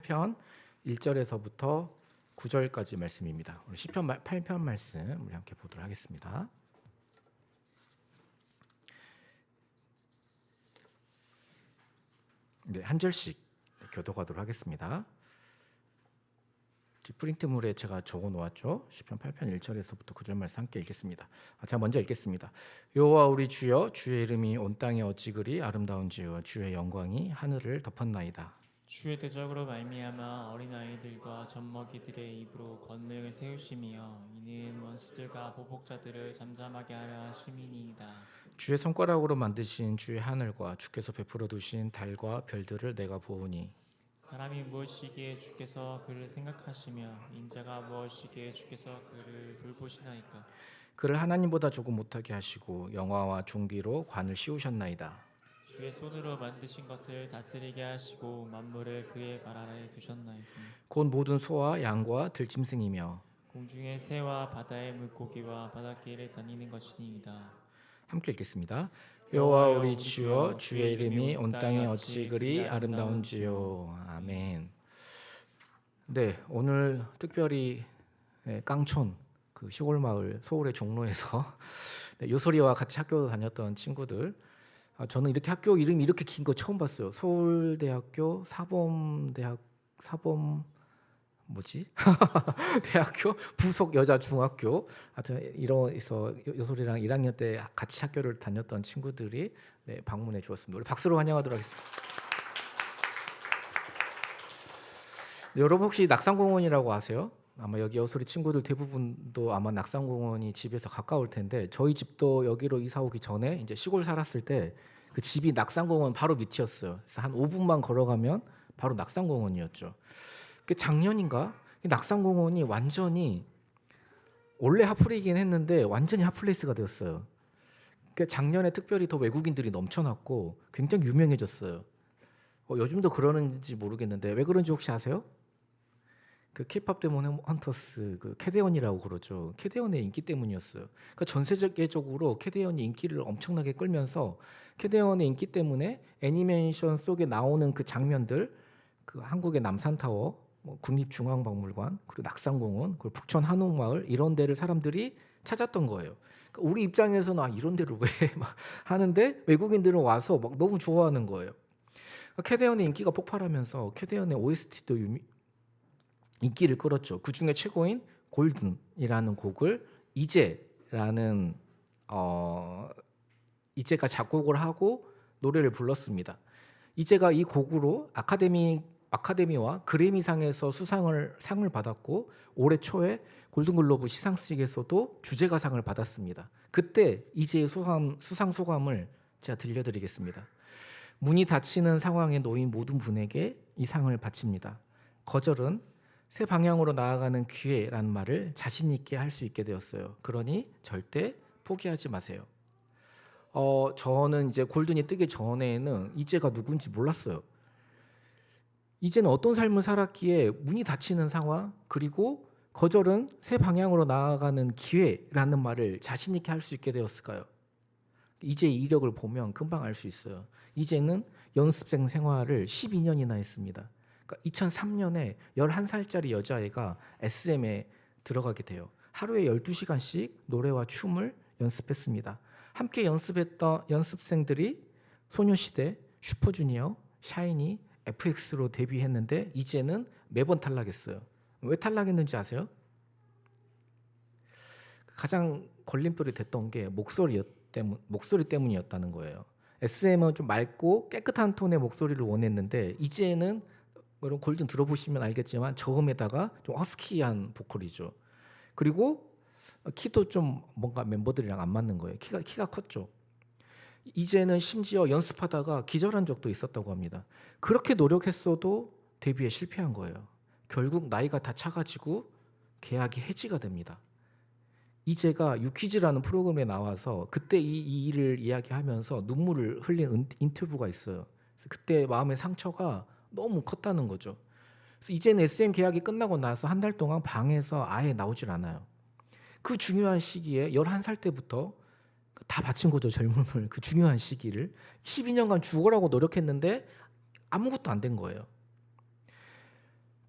8편 1절에서부터 9절까지 말씀입니다. 오늘 시편 8편 말씀 우리 함께 보도록 하겠습니다. 네, 한 절씩 교독하도록 하겠습니다. 프린트물에 제가 적어 놓았죠. 시편 8편 1절에서부터 9절 말씀 함께 읽겠습니다. 제가 먼저 읽겠습니다. 여호와 우리 주여, 주의 이름이 온 땅에 어찌 그리 아름다운지요. 주의 영광이 하늘을 덮었나이다. 주의 대적으로 말미암아 어린아이들과 젖먹이들의 입으로 권능을 세우시며 이는 원수들과 보복자들을 잠잠하게 하려 하심이니이다. 주의 손가락으로 만드신 주의 하늘과 주께서 베풀어 두신 달과 별들을 내가 보오니 사람이 무엇이기에 주께서 그를 생각하시며 인자가 무엇이기에 주께서 그를 돌보시나이까. 그를 하나님보다 조금 못하게 하시고 영화와 존귀로 관을 씌우셨나이다. 주의 손으로 만드신 것을 다스리게 하시고 만물을 그의 발 아래에 두셨나이다. 곧 모든 소와 양과 들짐승이며 공중의 새와 바다의 물고기와 바닷길에 다니는 것이니이다. 함께 읽겠습니다. 여호와 우리 주여, 주의 이름이 온 땅에 어찌 그리 아름다운지요. 아멘. 네, 오늘 특별히 깡촌 그 시골 마을 서울의 종로에서 요소리와 같이 학교 다녔던 친구들, 저는 이렇게 학교 이름이 이렇게 긴 거 처음 봤어요. 서울대학교 사범 뭐지? 대학교 부속 여자 중학교, 하여튼 이러서 요소리랑 1학년 때 같이 학교를 다녔던 친구들이 방문해 주었습니다. 우리 박수로 환영하도록 하겠습니다. 네, 여러분 혹시 낙산공원이라고 아세요? 아마 여기 요소리 친구들 대부분도 아마 낙산공원이 집에서 가까울 텐데, 저희 집도 여기로 이사 오기 전에 이제 시골 살았을 때 그 집이 낙산공원 바로 밑이었어요. 그래서 한 5분만 걸어가면 바로 낙산공원이었죠. 작년인가 낙산공원이 완전히, 원래 핫플이긴 했는데 완전히 핫플레이스가 되었어요. 작년에 특별히 더 외국인들이 넘쳐났고 굉장히 유명해졌어요. 요즘도 그러는지 모르겠는데 왜 그런지 혹시 아세요? 그 K-팝 데몬 헌터스, 그 캐데언이라고 그러죠. 캐데언의 인기 때문이었어요. 그러니까 전 세계적으로 캐데언이 인기를 엄청나게 끌면서 캐데언의 인기 때문에 애니메이션 속에 나오는 그 장면들, 그 한국의 남산타워, 국립중앙박물관, 그리고 낙산공원, 그리고 북천 한옥마을, 이런 데를 사람들이 찾았던 거예요. 그러니까 우리 입장에서는 이런 데를 왜 막 하는데 외국인들은 와서 막 너무 좋아하는 거예요. 그러니까 캐데언의 인기가 폭발하면서 캐데언의 OST도 인기를 끌었죠. 그 중에 최고인 골든이라는 곡을 이재가 작곡을 하고 노래를 불렀습니다. 이재가 이 곡으로 아카데미와 그래미상에서 상을 받았고, 올해 초에 골든글로브 시상식에서도 주제가상을 받았습니다. 그때 이재의 수상 소감을 제가 들려드리겠습니다. 문이 닫히는 상황에 놓인 모든 분에게 이 상을 바칩니다. 거절은 새 방향으로 나아가는 기회라는 말을 자신 있게 할 수 있게 되었어요. 그러니 절대 포기하지 마세요. 저는 이제 골든이 뜨기 전에는 이재가 누군지 몰랐어요. 이제는 어떤 삶을 살았기에 문이 닫히는 상황, 그리고 거절은 새 방향으로 나아가는 기회라는 말을 자신 있게 할 수 있게 되었을까요? 이제의 이력을 보면 금방 알 수 있어요. 이제는 연습생 생활을 12년이나 했습니다. 그러니까 2003년에 11살짜리 여자애가 SM에 들어가게 돼요. 하루에 12시간씩 노래와 춤을 연습했습니다. 함께 연습했던 연습생들이 소녀시대, 슈퍼주니어, 샤이니, FX로 데뷔했는데 이제는 매번 탈락했어요. 왜 탈락했는지 아세요? 가장 걸림돌이 됐던 게 목소리 때문이었다는 거예요. SM은 좀 맑고 깨끗한 톤의 목소리를 원했는데 이제는, 여러분 골든 들어보시면 알겠지만 저음에다가 좀 허스키한 보컬이죠. 그리고 키도 좀 뭔가 멤버들이랑 안 맞는 거예요. 키가 컸죠. 이제는 심지어 연습하다가 기절한 적도 있었다고 합니다. 그렇게 노력했어도 데뷔에 실패한 거예요. 결국 나이가 다 차가지고 계약이 해지가 됩니다. 이제가 유퀴즈라는 프로그램에 나와서 그때 이 일을 이야기하면서 눈물을 흘린 인터뷰가 있어요. 그때 마음의 상처가 너무 컸다는 거죠. 그래서 이제는 SM 계약이 끝나고 나서 한 달 동안 방에서 아예 나오질 않아요. 그 중요한 시기에 11살 때부터 다 바친 거죠. 젊음을, 그 중요한 시기를 12년간 죽으라고 노력했는데 아무것도 안 된 거예요.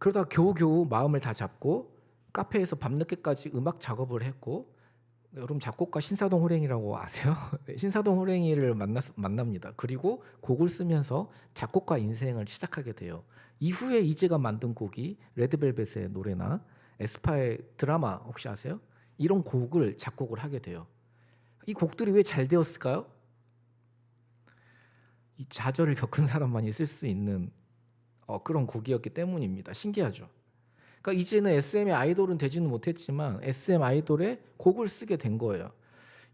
그러다 겨우겨우 마음을 다 잡고 카페에서 밤늦게까지 음악 작업을 했고, 여러분 작곡가 신사동 호랭이라고 아세요? 네, 신사동 호랭이를 만납니다. 그리고 곡을 쓰면서 작곡가 인생을 시작하게 돼요. 이후에 이재가 만든 곡이 레드벨벳의 노래나 에스파의 드라마 혹시 아세요? 이런 곡을 작곡을 하게 돼요. 이 곡들이 왜 잘 되었을까요? 이 좌절을 겪은 사람만이 쓸 수 있는 그런 곡이었기 때문입니다. 신기하죠? 그러니까 이제는 SM의 아이돌은 되지는 못했지만 SM 아이돌의 곡을 쓰게 된 거예요.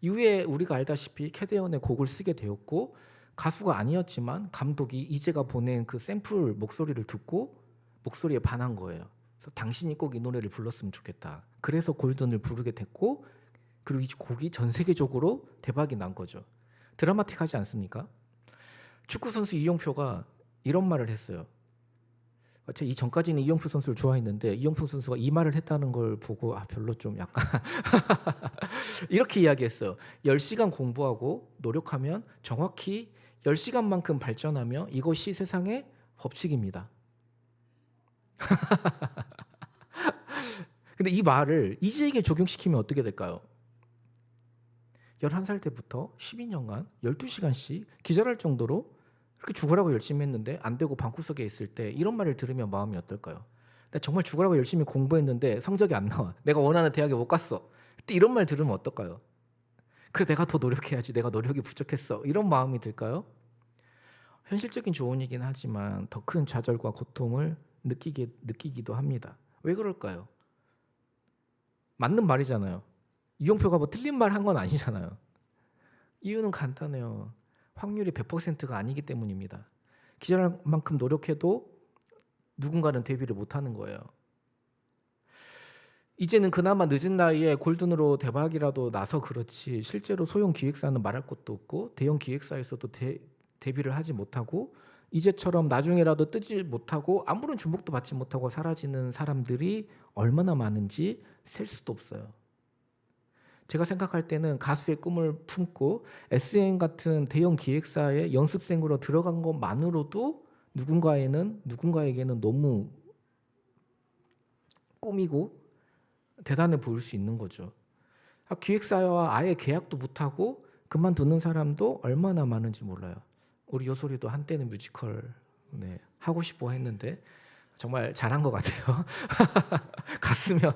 이후에 우리가 알다시피 캐대언의 곡을 쓰게 되었고, 가수가 아니었지만 감독이 이재가 보낸 그 샘플 목소리를 듣고 목소리에 반한 거예요. 그래서 당신이 꼭 이 노래를 불렀으면 좋겠다. 그래서 골든을 부르게 됐고, 그리고 이 곡이 전 세계적으로 대박이 난 거죠. 드라마틱하지 않습니까? 축구 선수 이용표가 이런 말을 했어요. 제가 이 전까지는 이용표 선수를 좋아했는데 이용표 선수가 이 말을 했다는 걸 보고 별로 좀 약간 이렇게 이야기했어요. 10시간 공부하고 노력하면 정확히 10시간만큼 발전하며 이것이 세상의 법칙입니다. 근데 이 말을 이재에게 적용시키면 어떻게 될까요? 11살 때부터 12년간 12시간씩 기절할 정도로 그렇게 죽으라고 열심히 했는데 안 되고 방구석에 있을 때 이런 말을 들으면 마음이 어떨까요? 나 정말 죽으라고 열심히 공부했는데 성적이 안 나와. 내가 원하는 대학에 못 갔어. 그때 이런 말 들으면 어떨까요? 그래, 내가 더 노력해야지. 내가 노력이 부족했어. 이런 마음이 들까요? 현실적인 조언이긴 하지만 더 큰 좌절과 고통을 느끼기도 합니다. 왜 그럴까요? 맞는 말이잖아요. 이용표가 뭐 틀린 말 한 건 아니잖아요. 이유는 간단해요. 확률이 100%가 아니기 때문입니다. 기절할 만큼 노력해도 누군가는 데뷔를 못하는 거예요. 이제는 그나마 늦은 나이에 골든으로 대박이라도 나서 그렇지, 실제로 소형 기획사는 말할 것도 없고 대형 기획사에서도 데뷔를 하지 못하고 이제처럼 나중에라도 뜨지 못하고 아무런 주목도 받지 못하고 사라지는 사람들이 얼마나 많은지 셀 수도 없어요. 제가 생각할 때는 가수의 꿈을 품고 SM 같은 대형 기획사의 연습생으로 들어간 것만으로도 누군가에게는 너무 꿈이고 대단해 보일 수 있는 거죠. 기획사와 아예 계약도 못하고 그만두는 사람도 얼마나 많은지 몰라요. 우리 요소리도 한때는 뮤지컬 하고 싶어 했는데 정말 잘한 것 같아요. 갔으면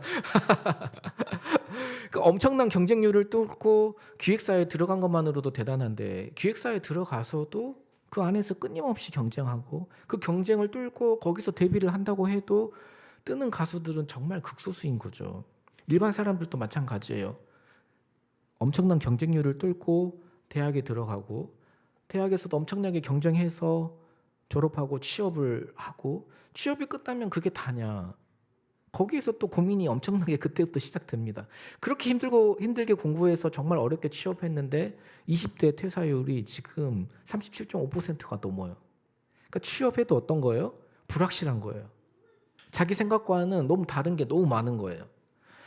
그 엄청난 경쟁률을 뚫고 기획사에 들어간 것만으로도 대단한데, 기획사에 들어가서도 그 안에서 끊임없이 경쟁하고 그 경쟁을 뚫고 거기서 데뷔를 한다고 해도 뜨는 가수들은 정말 극소수인 거죠. 일반 사람들도 마찬가지예요. 엄청난 경쟁률을 뚫고 대학에 들어가고 대학에서도 엄청나게 경쟁해서 졸업하고 취업을 하고, 취업이 끝나면 그게 다냐? 거기에서 또 고민이 엄청나게 그때부터 시작됩니다. 그렇게 힘들게 공부해서 정말 어렵게 취업했는데 20대 퇴사율이 지금 37.5%가 넘어요. 그러니까 취업해도 어떤 거예요? 불확실한 거예요. 자기 생각과는 너무 다른 게 너무 많은 거예요.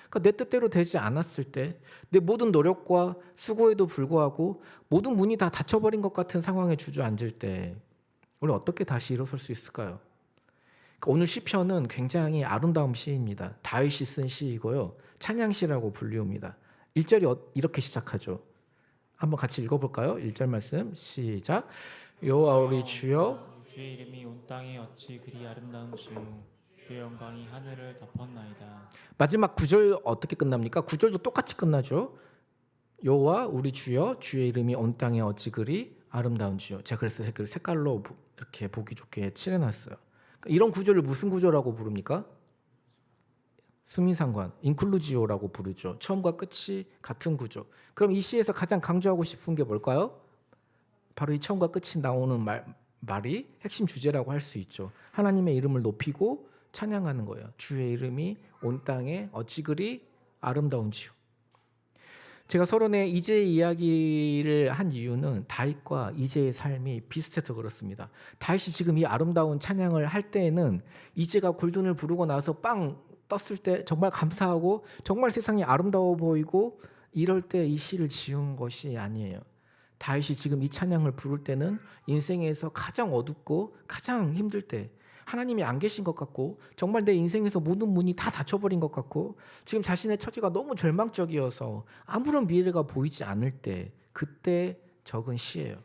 그러니까 내 뜻대로 되지 않았을 때, 내 모든 노력과 수고에도 불구하고 모든 문이 다 닫혀버린 것 같은 상황에 주저앉을 때 우리 어떻게 다시 일어설 수 있을까요? 오늘 시편은 굉장히 아름다운 시입니다. 다윗이 쓴 시이고요. 찬양시라고 불리웁니다. 1절이 이렇게 시작하죠. 한번 같이 읽어볼까요? 1절 말씀 시작. 여호와 우리 주여, 주의 이름이 온 땅에 어찌 그리 아름다운지요. 주의 영광이 하늘을 덮었나이다. 마지막 9절 어떻게 끝납니까? 9절도 똑같이 끝나죠. 여호와 우리 주여, 주의 이름이 온 땅에 어찌 그리 아름다운지요. 제가 그래서 색깔로 이렇게 보기 좋게 칠해놨어요. 이런 구조를 무슨 구조라고 부릅니까? 수미상관, 인클루지오라고 부르죠. 처음과 끝이 같은 구조. 그럼 이 시에서 가장 강조하고 싶은 게 뭘까요? 바로 이 처음과 끝이 나오는 말이 핵심 주제라고 할 수 있죠. 하나님의 이름을 높이고 찬양하는 거예요. 주의 이름이 온 땅에 어찌 그리 아름다운지요. 제가 서론에 이재의 이야기를 한 이유는 다윗과 이재의 삶이 비슷해서 그렇습니다. 다윗이 지금 이 아름다운 찬양을 할 때에는 이재가 골든을 부르고 나서 빵 떴을 때 정말 감사하고 정말 세상이 아름다워 보이고 이럴 때 이 시를 지은 것이 아니에요. 다윗이 지금 이 찬양을 부를 때는 인생에서 가장 어둡고 가장 힘들 때, 하나님이 안 계신 것 같고 정말 내 인생에서 모든 문이 다 닫혀버린 것 같고 지금 자신의 처지가 너무 절망적이어서 아무런 미래가 보이지 않을 때 그때 적은 시예요.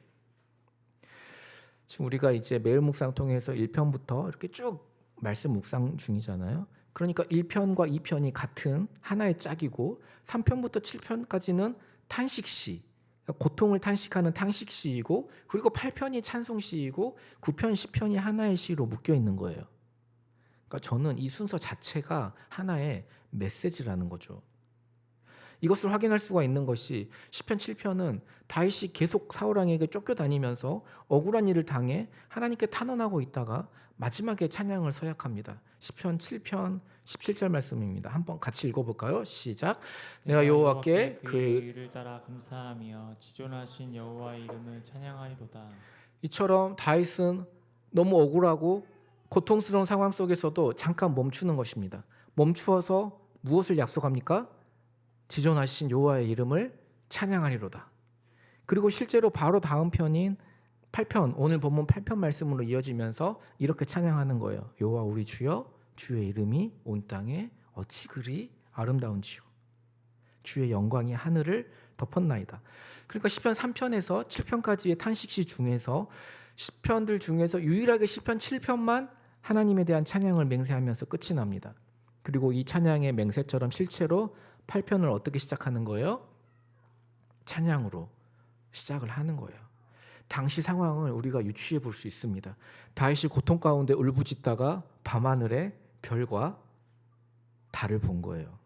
지금 우리가 이제 매일 묵상 통해서 1편부터 이렇게 쭉 말씀 묵상 중이잖아요. 그러니까 1편과 2편이 같은 하나의 짝이고 3편부터 7편까지는 탄식시, 고통을 탄식하는 탄식시이고 그리고 8편이 찬송시이고 9편, 10편이 하나의 시로 묶여 있는 거예요. 그러니까 저는 이 순서 자체가 하나의 메시지라는 거죠. 이것을 확인할 수가 있는 것이 10편, 7편은 다윗이 계속 사울왕에게 쫓겨다니면서 억울한 일을 당해 하나님께 탄원하고 있다가 마지막에 찬양을 서약합니다. 10편, 7편, 17절 말씀입니다. 한번 같이 읽어볼까요? 시작. 내가 여호와께 그의 의를 따라 감사하며 지존하신 여호와의 이름을 찬양하리로다. 이처럼 다윗은 너무 억울하고 고통스러운 상황 속에서도 잠깐 멈추는 것입니다. 멈추어서 무엇을 약속합니까? 지존하신 여호와의 이름을 찬양하리로다. 그리고 실제로 바로 다음 편인 8편, 오늘 본문 8편 말씀으로 이어지면서 이렇게 찬양하는 거예요. 여호와 우리 주여, 주의 이름이 온 땅에 어찌 그리 아름다운지요. 주의 영광이 하늘을 덮었나이다. 그러니까 10편 3편에서 7편까지의 탄식시 중에서 10편들 중에서 유일하게 10편 7편만 하나님에 대한 찬양을 맹세하면서 끝이 납니다. 그리고 이 찬양의 맹세처럼 실제로 8편을 어떻게 시작하는 거예요? 찬양으로 시작을 하는 거예요. 당시 상황을 우리가 유추해 볼 수 있습니다. 다윗이 고통 가운데 울부짖다가 밤하늘에 별과 달을 본 거예요.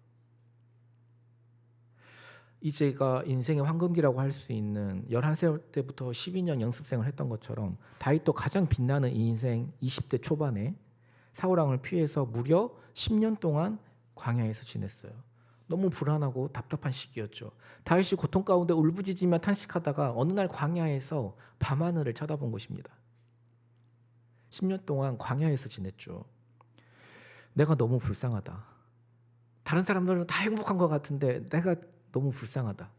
이제가 인생의 황금기라고 할 수 있는 11살 때부터 12년 연습생을 했던 것처럼 다윗도 가장 빛나는 이 인생 20대 초반에 사울왕을 피해서 무려 10년 동안 광야에서 지냈어요. 너무 불안하고 답답한 시기였죠. 다윗이 고통 가운데 울부짖으며 탄식하다가 어느 날 광야에서 밤하늘을 쳐다본 것입니다. 10년 동안 광야에서 지냈죠. 내가 너무 불쌍하다. 다른 사람들은 다 행복한 것 같은데 내가 너무 불쌍하다.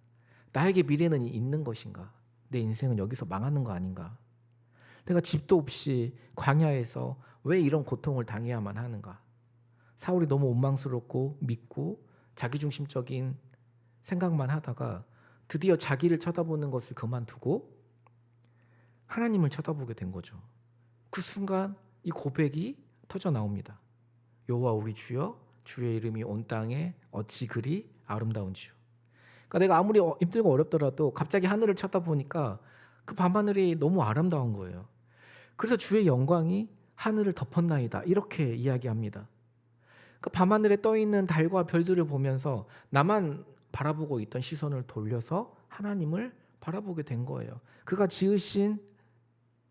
나에게 미래는 있는 것인가? 내 인생은 여기서 망하는 거 아닌가? 내가 집도 없이 광야에서 왜 이런 고통을 당해야만 하는가? 사울이 너무 원망스럽고 믿고 자기중심적인 생각만 하다가 드디어 자기를 쳐다보는 것을 그만두고 하나님을 쳐다보게 된 거죠. 그 순간 이 고백이 터져 나옵니다. 여호와 우리 주여, 주의 이름이 온 땅에 어찌 그리 아름다운지요. 그러니까 내가 아무리 힘들고 어렵더라도 갑자기 하늘을 쳐다보니까 그 밤하늘이 너무 아름다운 거예요. 그래서 주의 영광이 하늘을 덮었나이다 이렇게 이야기합니다. 그 밤하늘에 떠있는 달과 별들을 보면서 나만 바라보고 있던 시선을 돌려서 하나님을 바라보게 된 거예요. 그가 지으신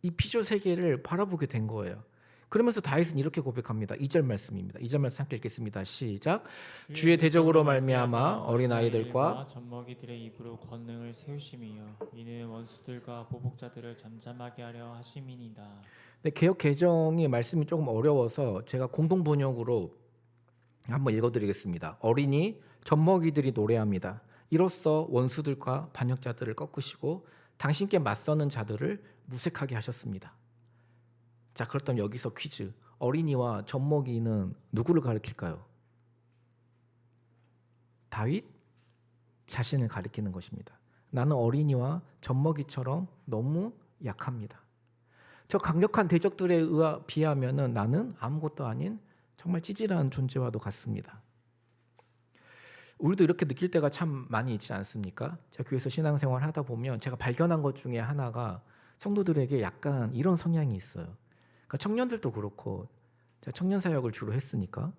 이 피조 세계를 바라보게 된 거예요. 그러면서 다윗은 이렇게 고백합니다. 2절 말씀입니다. 2절 말씀 함께 읽겠습니다. 시작. 주의 대적으로 말미암아 어린아이들과 젖먹이들의 입으로 권능을 세우심이요 이는 원수들과 보복자들을 잠잠하게 하려 하심이니이다. 네, 개역 개정이 말씀이 조금 어려워서 제가 공동 번역으로 한번 읽어드리겠습니다. 어린이 젖먹이들이 노래합니다. 이로써 원수들과 반역자들을 꺾으시고 당신께 맞서는 자들을 무색하게 하셨습니다. 자, 그렇다면 여기서 퀴즈. 어린이와 젖먹이는 누구를 가리킬까요? 다윗 자신을 가리키는 것입니다. 나는 어린이와 젖먹이처럼 너무 약합니다. 저 강력한 대적들에 비하면 나는 아무것도 아닌 정말 찌질한 존재와도 같습니다. 우리도 이렇게 느낄 때가 참 많이 있지 않습니까? 제가 교회에서 신앙생활 하다 보면 제가 발견한 것 중에 하나가 성도들에게 약간 이런 성향이 있어요. 그러니까 청년들도 그렇고 제가 청년 사역을 주로 했으니까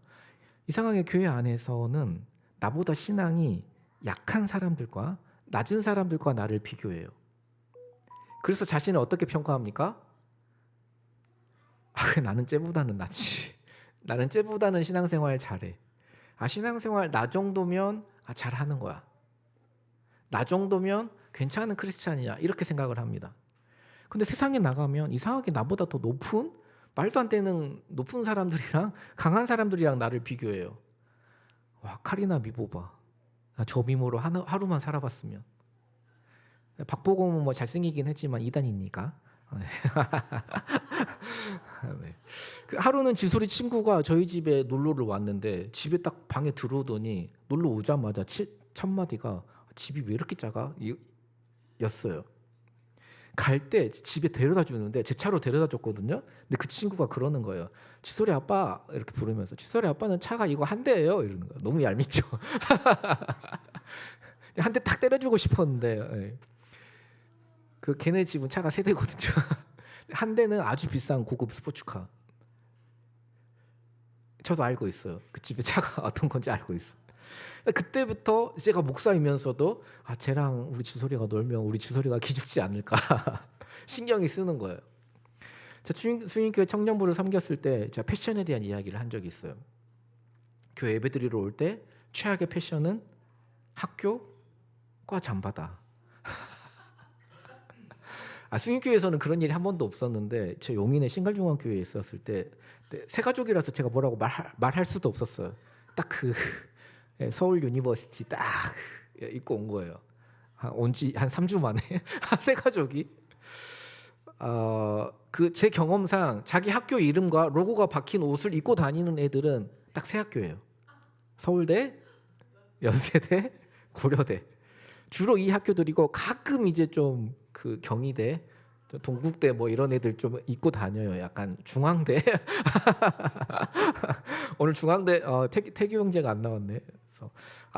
이상하게 교회 안에서는 나보다 신앙이 약한 사람들과 낮은 사람들과 나를 비교해요. 그래서 자신을 어떻게 평가합니까? 나는 쟤보다는 낫지. 나는 쟤보다는 신앙생활 잘해. 신앙생활 나 정도면 잘하는 거야. 나 정도면 괜찮은 크리스찬이야. 이렇게 생각을 합니다. 근데 세상에 나가면 이상하게 나보다 더 높은 말도 안 되는 높은 사람들이랑 강한 사람들이랑 나를 비교해요. 와, 카리나 미보 봐. 저 미모로 하루만 살아봤으면. 박보검은 뭐 잘생기긴 했지만 이단이니까. 네. 그 하루는 지소리 친구가 저희 집에 놀러를 왔는데 집에 딱 방에 들어오더니 놀러 오자마자 첫 마디가 집이 왜 이렇게 작아? 였어요. 갈 때 집에 데려다 주는데 제 차로 데려다 줬거든요. 근데 그 친구가 그러는 거예요. 지소리 아빠 이렇게 부르면서 지소리 아빠는 차가 이거 한 대예요. 이러는 거예요. 너무 얄밉죠. 한 대 딱 때려주고 싶었는데 예. 그 걔네 집은 차가 세 대거든요. 한 대는 아주 비싼 고급 스포츠카. 저도 알고 있어요. 그 집에 차가 어떤 건지 알고 있어요. 그때부터 제가 목사이면서도 쟤랑 우리 지소리가 놀면 우리 지소리가 기죽지 않을까 신경이 쓰는 거예요. 제가 수인교회 청년부를 섬겼을 때 제가 패션에 대한 이야기를 한 적이 있어요. 교회 예배드리러 올 때 최악의 패션은 학교과 잠바다. 수인교회에서는 그런 일이 한 번도 없었는데 제 용인의 신갈중앙교회에 있었을 때 새 가족이라서 제가 뭐라고 말할 수도 없었어요. 딱 그 서울 유니버시티 딱 입고 온 거예요. 온지 한 3주 만에 새 가족이 그 제 경험상 자기 학교 이름과 로고가 박힌 옷을 입고 다니는 애들은 딱 세 학교예요. 서울대, 연세대, 고려대. 주로 이 학교들이고 가끔 이제 좀 그 경희대, 동국대 뭐 이런 애들 좀 입고 다녀요. 약간 중앙대. 오늘 중앙대 태규 형제가 안 나왔네. 그래서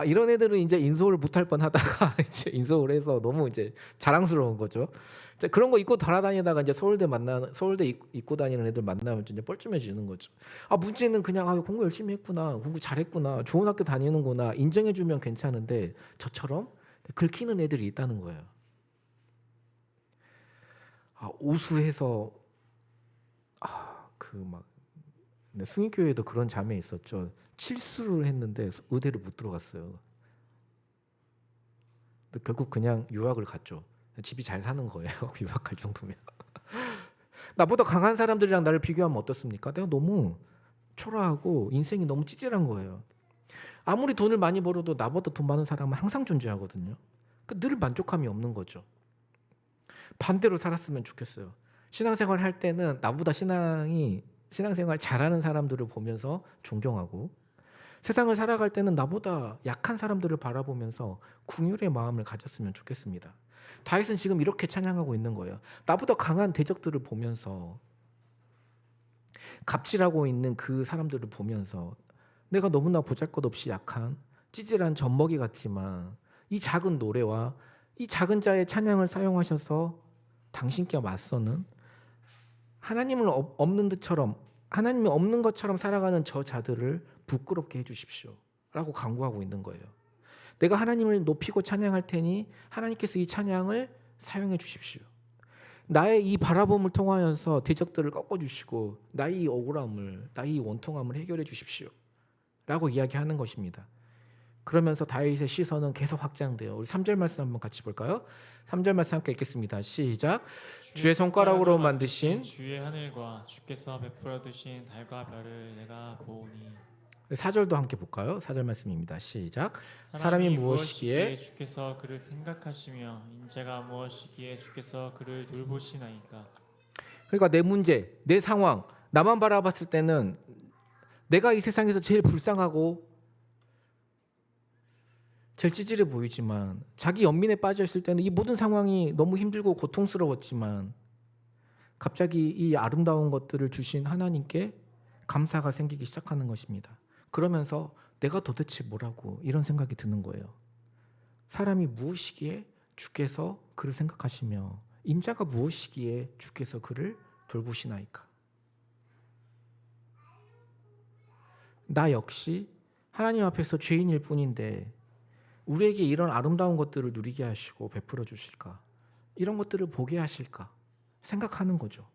이런 애들은 이제 인서울 못할 뻔하다가 이제 인서울 해서 너무 이제 자랑스러운 거죠. 그런 거 입고 돌아다니다가 이제 서울대 입고 다니는 애들 만나면 이제 뻘쭘해지는 거죠. 문제는 그냥 공부 열심히 했구나, 공부 잘했구나, 좋은 학교 다니는구나 인정해주면 괜찮은데 저처럼 긁히는 애들이 있다는 거예요. 우수해서 수인교회에도 그런 자매 있었죠. 칠수를 했는데 의대를 못 들어갔어요. 근데 결국 그냥 유학을 갔죠. 집이 잘 사는 거예요. 유학할 정도면. 나보다 강한 사람들이랑 나를 비교하면 어떻습니까? 내가 너무 초라하고 인생이 너무 찌질한 거예요. 아무리 돈을 많이 벌어도 나보다 돈 많은 사람은 항상 존재하거든요. 늘 만족감이 없는 거죠. 반대로 살았으면 좋겠어요. 신앙생활 할 때는 나보다 신앙생활 잘하는 사람들을 보면서 존경하고, 세상을 살아갈 때는 나보다 약한 사람들을 바라보면서 긍휼의 마음을 가졌으면 좋겠습니다. 다윗은 지금 이렇게 찬양하고 있는 거예요. 나보다 강한 대적들을 보면서, 갑질하고 있는 그 사람들을 보면서 내가 너무나 보잘것없이 약한 찌질한 젖먹이 같지만 이 작은 노래와 이 작은 자의 찬양을 사용하셔서 당신께 맞서는 하나님이 없는 것처럼 살아가는 저 자들을 부끄럽게 해주십시오 라고 간구하고 있는 거예요. 내가 하나님을 높이고 찬양할 테니 하나님께서 이 찬양을 사용해 주십시오. 나의 이 바라봄을 통하여서 대적들을 꺾어주시고 나의 이 억울함을, 나의 이 원통함을 해결해 주십시오 라고 이야기하는 것입니다. 그러면서 다윗의 시선은 계속 확장돼요. 우리 3절 말씀 한번 같이 볼까요? 3절 말씀 함께 읽겠습니다. 시작. 주의 손가락으로 만드신 주의 하늘과 주께서 베풀어 두신 달과 별을 내가 보오니. 4절도 함께 볼까요? 4절 말씀입니다. 시작. 사람이 무엇이기에 주께서 그를 생각하시며 인자가 무엇이기에 주께서 그를 돌보시나이까. 그러니까 내 문제, 내 상황, 나만 바라봤을 때는 내가 이 세상에서 제일 불쌍하고 제일 찌질해 보이지만, 자기 연민에 빠져 있을 때는 이 모든 상황이 너무 힘들고 고통스러웠지만 갑자기 이 아름다운 것들을 주신 하나님께 감사가 생기기 시작하는 것입니다. 그러면서 내가 도대체 뭐라고, 이런 생각이 드는 거예요. 사람이 무엇이기에 주께서 그를 생각하시며 인자가 무엇이기에 주께서 그를 돌보시나이까. 나 역시 하나님 앞에서 죄인일 뿐인데 우리에게 이런 아름다운 것들을 누리게 하시고 베풀어 주실까? 이런 것들을 보게 하실까? 생각하는 거죠.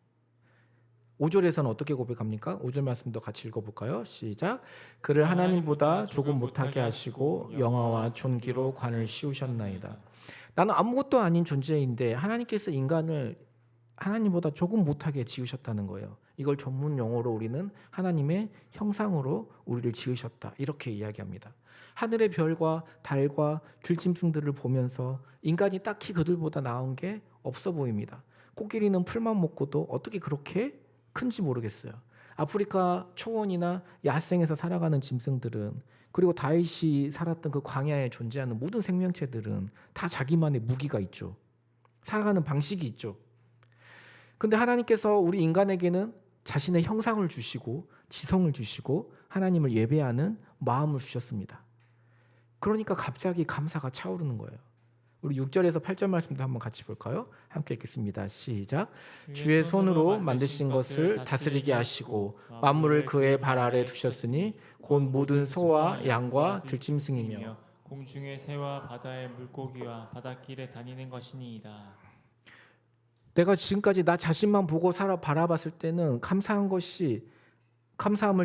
5절에서는 어떻게 고백합니까? 5절 말씀도 같이 읽어볼까요? 시작. 그를 하나님보다 조금 못하게 하시고 영화와 존귀로 관을 씌우셨나이다. 나는 아무것도 아닌 존재인데 하나님께서 인간을 하나님보다 조금 못하게 지으셨다는 거예요. 이걸 전문 용어로 우리는 하나님의 형상으로 우리를 지으셨다, 이렇게 이야기합니다. 하늘의 별과 달과 들짐승들을 보면서 인간이 딱히 그들보다 나은 게 없어 보입니다. 코끼리는 풀만 먹고도 어떻게 그렇게 큰지 모르겠어요. 아프리카 초원이나 야생에서 살아가는 짐승들은, 그리고 다윗이 살았던 그 광야에 존재하는 모든 생명체들은 다 자기만의 무기가 있죠. 살아가는 방식이 있죠. 근데 하나님께서 우리 인간에게는 자신의 형상을 주시고 지성을 주시고 하나님을 예배하는 마음을 주셨습니다. 그러니까 갑자기 감사가 차오르는 거예요. 우리 6절에서 8절 말씀도 한번 같이 볼까요? 함께 읽겠습니다. 시작. 주의 손으로 만드신 것을 다스리게 하시고 만물을 그의 발 아래 두셨으니 곧 모든 소와 양과 들짐승이며 공중의 새와 바다의 물고기와 바닷길에 다니는 것이니이다. 내가 지금까지 나 자신만 보고 바라봤을 때는 감사함을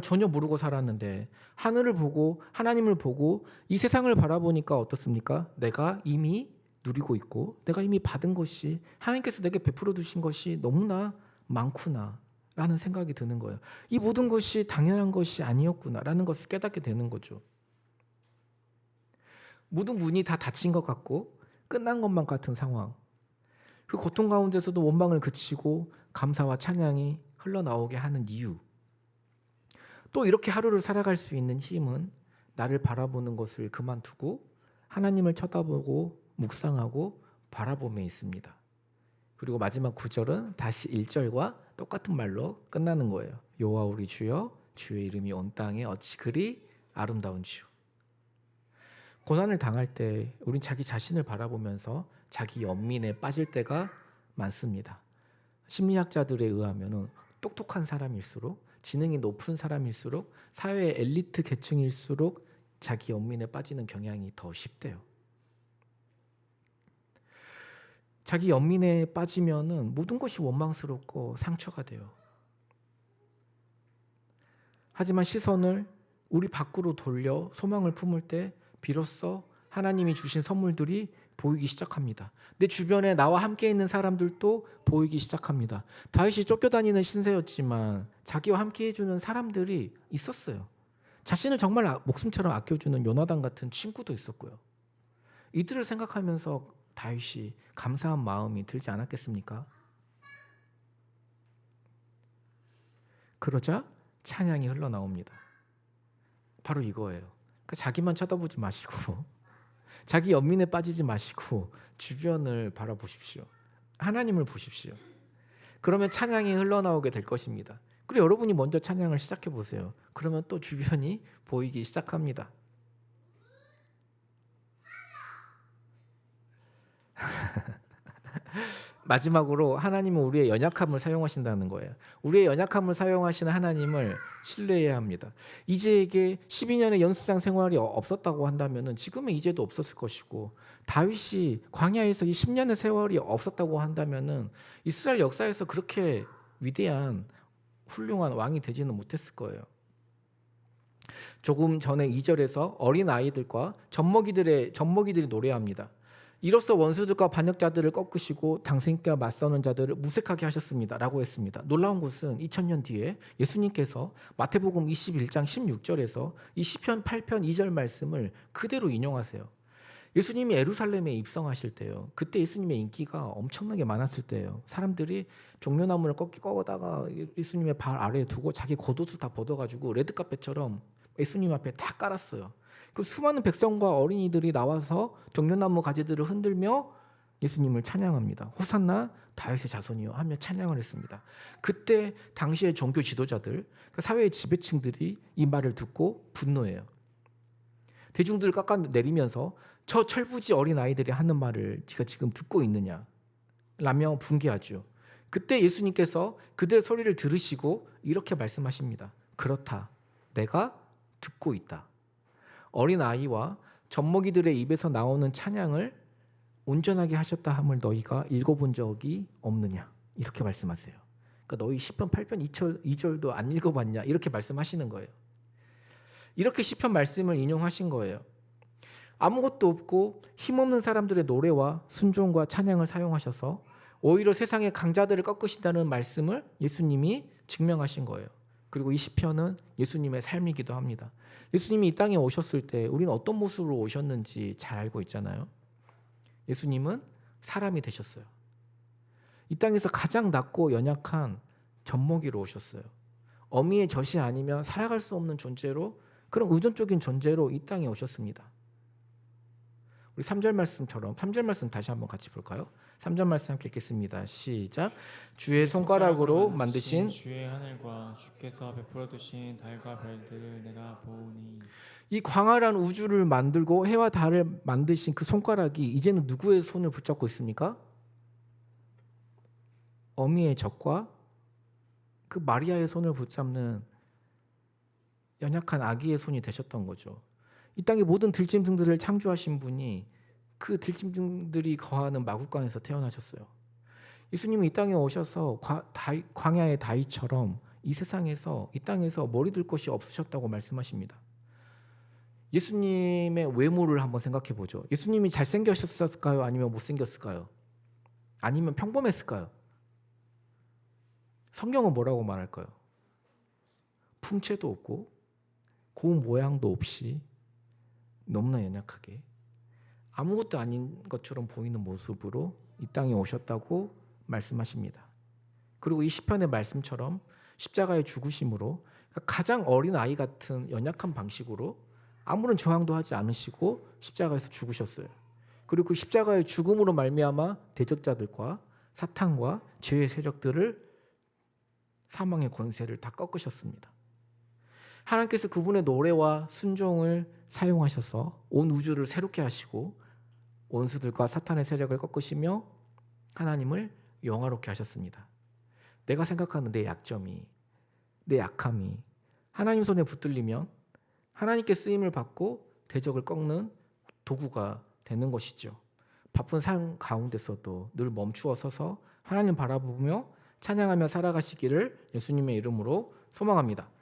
전혀 모르고 살았는데, 하늘을 보고 하나님을 보고 이 세상을 바라보니까 어떻습니까? 내가 이미 누리고 있고 내가 이미 받은 것이, 하나님께서 내게 베풀어 주신 것이 너무나 많구나 라는 생각이 드는 거예요. 이 모든 것이 당연한 것이 아니었구나 라는 것을 깨닫게 되는 거죠. 모든 문이 다 닫힌 것 같고 끝난 것만 같은 상황, 그 고통 가운데서도 원망을 그치고 감사와 찬양이 흘러나오게 하는 이유, 또 이렇게 하루를 살아갈 수 있는 힘은 나를 바라보는 것을 그만두고 하나님을 쳐다보고 묵상하고 바라봄에 있습니다. 그리고 마지막 9절은 다시 1절과 똑같은 말로 끝나는 거예요. 여호와 우리 주여, 주의 이름이 온 땅에 어찌 그리 아름다운지요. 고난을 당할 때 우린 자기 자신을 바라보면서 자기 연민에 빠질 때가 많습니다. 심리학자들에 의하면 똑똑한 사람일수록, 지능이 높은 사람일수록, 사회의 엘리트 계층일수록 자기 연민에 빠지는 경향이 더 쉽대요. 자기 연민에 빠지면은 모든 것이 원망스럽고 상처가 돼요. 하지만 시선을 우리 밖으로 돌려 소망을 품을 때 비로소 하나님이 주신 선물들이 보이기 시작합니다. 내 주변에 나와 함께 있는 사람들도 보이기 시작합니다. 다윗이 쫓겨다니는 신세였지만 자기와 함께 해주는 사람들이 있었어요. 자신을 정말 목숨처럼 아껴주는 요나단 같은 친구도 있었고요. 이들을 생각하면서 다윗이 감사한 마음이 들지 않았겠습니까? 그러자 찬양이 흘러나옵니다. 바로 이거예요. 그러니까 자기만 쳐다보지 마시고 자기 연민에 빠지지 마시고 주변을 바라보십시오. 하나님을 보십시오. 그러면 찬양이 흘러나오게 될 것입니다. 그리고 여러분이 먼저 찬양을 시작해 보세요. 그러면 또 주변이 보이기 시작합니다. 마지막으로 하나님은 우리의 연약함을 사용하신다는 거예요. 우리의 연약함을 사용하시는 하나님을 신뢰해야 합니다. 이제에게 12년의 연습장 생활이 없었다고 한다면 지금의 이제도 없었을 것이고, 다윗이 광야에서 이 10년의 세월이 없었다고 한다면 이스라엘 역사에서 그렇게 위대한 훌륭한 왕이 되지는 못했을 거예요. 조금 전에 2절에서 어린 아이들과 젖먹이들이 노래합니다. 이로써 원수들과 반역자들을 꺾으시고 당신께 맞서는 자들을 무색하게 하셨습니다 라고 했습니다. 놀라운 것은 2000년 뒤에 예수님께서 마태복음 21장 16절에서 이 시편 8편 2절 말씀을 그대로 인용하세요. 예수님이 예루살렘에 입성하실 때요, 그때 예수님의 인기가 엄청나게 많았을 때예요. 사람들이 종려나무를 꺾다가 예수님의 발 아래에 두고 자기 겉옷을 다 벗어가지고 레드카펫처럼 예수님 앞에 다 깔았어요. 그 수많은 백성과 어린이들이 나와서 종려나무 가지들을 흔들며 예수님을 찬양합니다. 호산나 다윗의 자손이여 하며 찬양을 했습니다. 그때 당시의 종교 지도자들, 사회의 지배층들이 이 말을 듣고 분노해요. 대중들을 깎아내리면서 저 철부지 어린 아이들이 하는 말을 네가 지금 듣고 있느냐 라며 분개하죠. 그때 예수님께서 그들의 소리를 들으시고 이렇게 말씀하십니다. 그렇다, 내가 듣고 있다. 어린 아이와 젖먹이들의 입에서 나오는 찬양을 온전하게 하셨다 함을 너희가 읽어본 적이 없느냐, 이렇게 말씀하세요. 그러니까 너희 시편 8편 2절도 안 읽어봤냐, 이렇게 말씀하시는 거예요. 이렇게 시편 말씀을 인용하신 거예요. 아무것도 없고 힘없는 사람들의 노래와 순종과 찬양을 사용하셔서 오히려 세상의 강자들을 꺾으신다는 말씀을 예수님이 증명하신 거예요. 그리고 이 시편은 예수님의 삶이기도 합니다. 예수님이 이 땅에 오셨을 때 우리는 어떤 모습으로 오셨는지 잘 알고 있잖아요. 예수님은 사람이 되셨어요. 이 땅에서 가장 낮고 연약한 젖먹이로 오셨어요. 어미의 젖이 아니면 살아갈 수 없는 존재로, 그런 의존적인 존재로 이 땅에 오셨습니다. 우리 3절 말씀처럼 3절 말씀 다시 한번 같이 볼까요? 3절 말씀 함께 읽겠습니다. 시작. 주의 손가락으로 만드신 주의 하늘과 주께서 베풀어 두신 달과 별들을 내가 보니 이 광활한 우주를 만들고 해와 달을 만드신 그 손가락이 이제는 누구의 손을 붙잡고 있습니까? 어미의 젖과 그 마리아의 손을 붙잡는 연약한 아기의 손이 되셨던 거죠. 이 땅의 모든 들짐승들을 창조하신 분이 그 들짐승들이 거하는 마국간에서 태어나셨어요. 예수님이 이 땅에 오셔서 광야의 다윗처럼 이 세상에서, 이 땅에서 머리 둘 곳이 없으셨다고 말씀하십니다. 예수님의 외모를 한번 생각해 보죠. 예수님이 잘생겼을까요? 아니면 못생겼을까요? 아니면 평범했을까요? 성경은 뭐라고 말할까요? 풍채도 없고 고운 모양도 없이 너무나 연약하게 아무것도 아닌 것처럼 보이는 모습으로 이 땅에 오셨다고 말씀하십니다. 그리고 이 시편의 말씀처럼 십자가의 죽으심으로 가장 어린 아이 같은 연약한 방식으로 아무런 저항도 하지 않으시고 십자가에서 죽으셨어요. 그리고 그 십자가의 죽음으로 말미암아 대적자들과 사탄과 죄의 세력들을, 사망의 권세를 다 꺾으셨습니다. 하나님께서 그분의 노래와 순종을 사용하셔서 온 우주를 새롭게 하시고 원수들과 사탄의 세력을 꺾으시며 하나님을 영화롭게 하셨습니다. 내가 생각하는 내 약점이, 내 약함이 하나님 손에 붙들리면 하나님께 쓰임을 받고 대적을 꺾는 도구가 되는 것이죠. 바쁜 삶 가운데서도 늘 멈추어 서서 하나님 바라보며 찬양하며 살아가시기를 예수님의 이름으로 소망합니다.